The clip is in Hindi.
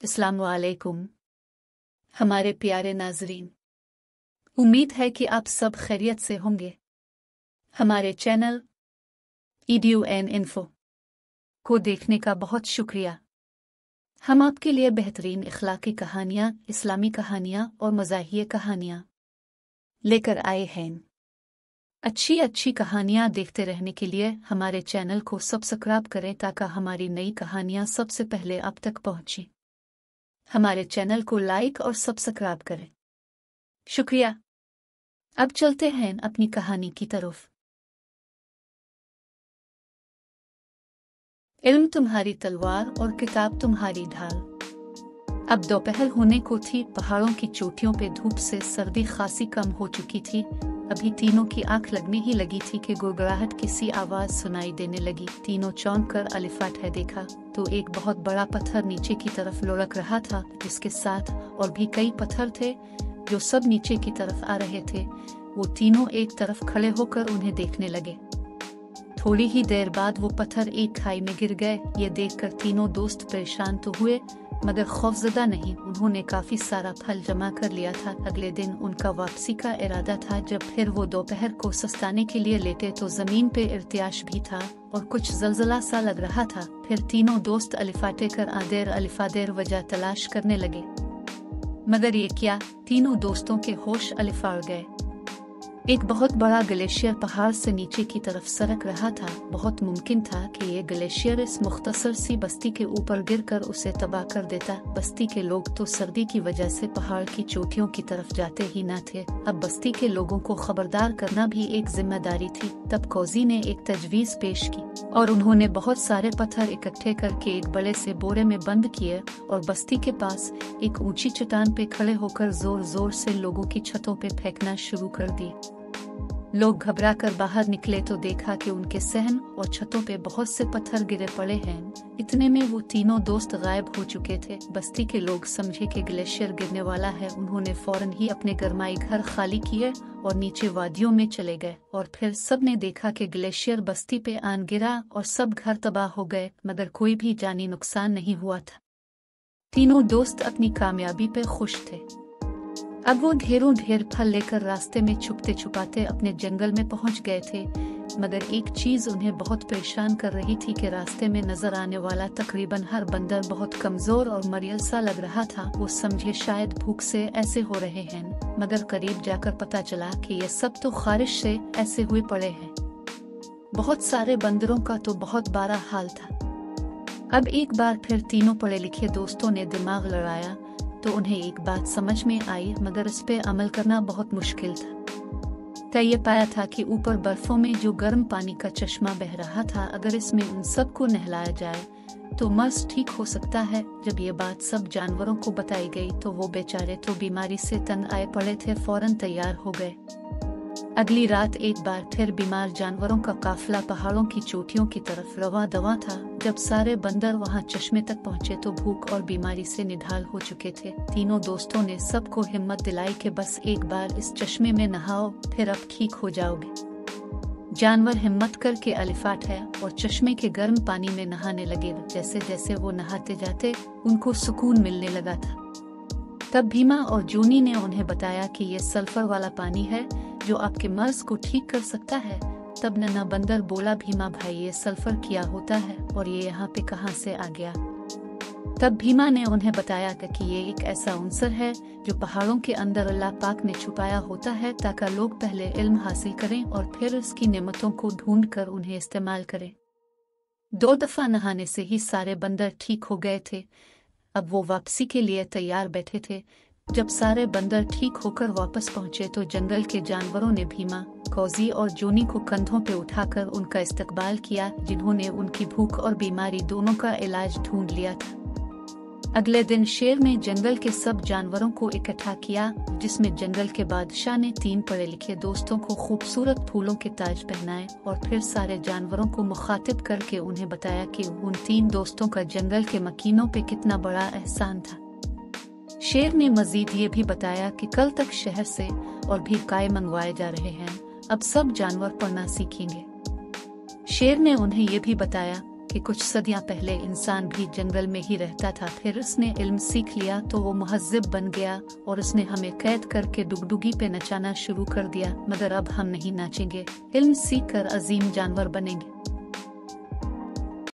अस्सलाम वालेकुम हमारे प्यारे नाजरीन, उम्मीद है कि आप सब खैरियत से होंगे। हमारे चैनल EDUN इन्फो को देखने का बहुत शुक्रिया। हम आपके लिए बेहतरीन इखलाकी कहानियाँ, इस्लामी कहानियाँ और मज़ाहिया कहानियाँ लेकर आए हैं। अच्छी अच्छी कहानियाँ देखते रहने के लिए हमारे चैनल को सब्सक्राइब करें ताकि हमारी नई कहानियाँ सबसे पहले आप तक पहुँचें। हमारे चैनल को लाइक और सब्सक्राइब करें। शुक्रिया। अब चलते हैं अपनी कहानी की तरफ। इल्म तुम्हारी तलवार और किताब तुम्हारी ढाल। अब दोपहर होने को थी। पहाड़ों की चोटियों पे धूप से सर्दी खासी कम हो चुकी थी। अभी तीनों की आंख लगने ही लगी थी कि गुड़गुड़ाहट की सी आवाज सुनाई देने लगी। तीनों चौंक कर अलिफाट है देखा तो एक बहुत बड़ा पत्थर नीचे की तरफ लुढ़क रहा था, जिसके साथ और भी कई पत्थर थे जो सब नीचे की तरफ आ रहे थे। वो तीनों एक तरफ खड़े होकर उन्हें देखने लगे। थोड़ी ही देर बाद वो पत्थर एक खाई में गिर गए। ये देखकर तीनों दोस्त परेशान तो हुए मगर खौफजदा नहीं। उन्होंने काफी सारा फल जमा कर लिया था। अगले दिन उनका वापसी का इरादा था। जब फिर वो दोपहर को सस्ताने के लिए लेटे तो जमीन पे इर्तियाश भी था और कुछ जलजला सा लग रहा था। फिर तीनों दोस्त अलिफाटे कर अलिफादेर वजह तलाश करने लगे, मगर ये क्या, तीनों दोस्तों के होश अलिफाड़ गए। एक बहुत बड़ा ग्लेशियर पहाड़ से नीचे की तरफ सरक रहा था। बहुत मुमकिन था कि ये ग्लेशियर इस मुख्तसर सी बस्ती के ऊपर गिरकर उसे तबाह कर देता। बस्ती के लोग तो सर्दी की वजह से पहाड़ की चोटियों की तरफ जाते ही न थे। अब बस्ती के लोगों को खबरदार करना भी एक जिम्मेदारी थी। तब कौजी ने एक तजवीज पेश की और उन्होंने बहुत सारे पत्थर इकट्ठे करके एक बड़े से बोरे में बंद किए और बस्ती के पास एक ऊंची चट्टान पे खड़े होकर जोर जोर से लोगों की छतों पे फेंकना शुरू कर दिए। लोग घबरा कर बाहर निकले तो देखा कि उनके सहन और छतों पे बहुत से पत्थर गिरे पड़े हैं। इतने में वो तीनों दोस्त गायब हो चुके थे। बस्ती के लोग समझे कि ग्लेशियर गिरने वाला है। उन्होंने फौरन ही अपने गरमाई घर खाली किए और नीचे वादियों में चले गए। और फिर सब ने देखा कि ग्लेशियर बस्ती पे आन गिरा और सब घर तबाह हो गए, मगर कोई भी जानी नुकसान नहीं हुआ था। तीनों दोस्त अपनी कामयाबी पे खुश थे। अब वो ढेरों ढेर फल लेकर रास्ते में छुपते छुपाते अपने जंगल में पहुंच गए थे। मगर एक चीज उन्हें बहुत परेशान कर रही थी कि रास्ते में नजर आने वाला तकरीबन हर बंदर बहुत कमजोर और मरियल सा लग रहा था। वो समझे शायद भूख से ऐसे हो रहे हैं, मगर करीब जाकर पता चला कि ये सब तो खारिश से ऐसे हुए पड़े हैं। बहुत सारे बंदरों का तो बहुत बुरा हाल था। अब एक बार फिर तीनों पढ़े लिखे दोस्तों ने दिमाग लड़ाया तो उन्हें एक बात समझ में आई, मगर इस पे अमल करना बहुत मुश्किल था। तय ये पाया था कि ऊपर बर्फों में जो गर्म पानी का चश्मा बह रहा था, अगर इसमें उन सबको नहलाया जाए तो मर्ज ठीक हो सकता है। जब ये बात सब जानवरों को बताई गई तो वो बेचारे तो बीमारी से तंग आए पड़े थे, फौरन तैयार हो गए। अगली रात एक बार फिर बीमार जानवरों का काफिला पहाड़ों की चोटियों की तरफ रवा दवा था। जब सारे बंदर वहां चश्मे तक पहुंचे तो भूख और बीमारी से निढाल हो चुके थे। तीनों दोस्तों ने सबको हिम्मत दिलाई कि बस एक बार इस चश्मे में नहाओ, फिर अब ठीक हो जाओगे। जानवर हिम्मत करके अलिफाट है और चश्मे के गर्म पानी में नहाने लगे। जैसे जैसे वो नहाते जाते उनको सुकून मिलने लगा था। तब भीमा और जूनी ने उन्हें बताया कि ये सल्फर वाला पानी है जो आपके मर्ज को ठीक कर सकता है। तब नन्हा बंदर बोला, भीमा भाई, ये सल्फर क्या होता है और ये यहाँ पे कहाँ से आ गया? तब भीमा ने उन्हें बताया कि ये एक ऐसा उनसर है जो पहाड़ों के अंदर अल्लाह पाक ने छुपाया होता है ताकि लोग पहले इल्म हासिल करें और फिर इसकी नेमतों को ढूंढ कर उन्हें इस्तेमाल करें। 2 दफा नहाने से ही सारे बंदर ठीक हो गए थे। अब वो वापसी के लिए तैयार बैठे थे। जब सारे बंदर ठीक होकर वापस पहुंचे तो जंगल के जानवरों ने भीमा, कौजी और जूनी को कंधों पे उठाकर उनका इस्तकबाल किया, जिन्होंने उनकी भूख और बीमारी दोनों का इलाज ढूंढ लिया था। अगले दिन शेर ने जंगल के सब जानवरों को इकट्ठा किया, जिसमें जंगल के बादशाह ने 3 पढ़े लिखे दोस्तों को खूबसूरत फूलों के ताज पहनाए और फिर सारे जानवरों को मुखातिब करके उन्हें बताया कि उन 3 दोस्तों का जंगल के मकीनों पे कितना बड़ा एहसान था। शेर ने मजीद ये भी बताया कि कल तक शहर से और भी काय मंगवाए जा रहे हैं। अब सब जानवर पढ़ना सीखेंगे। शेर ने उन्हें ये भी बताया कि कुछ सदियां पहले इंसान भी जंगल में ही रहता था, फिर उसने इल्म सीख लिया तो वो मुहज्जिब बन गया और उसने हमें कैद करके डुगडुगी पे नचाना शुरू कर दिया, मगर अब हम नहीं नाचेंगे, इल्म सीख कर अजीम जानवर बनेंगे।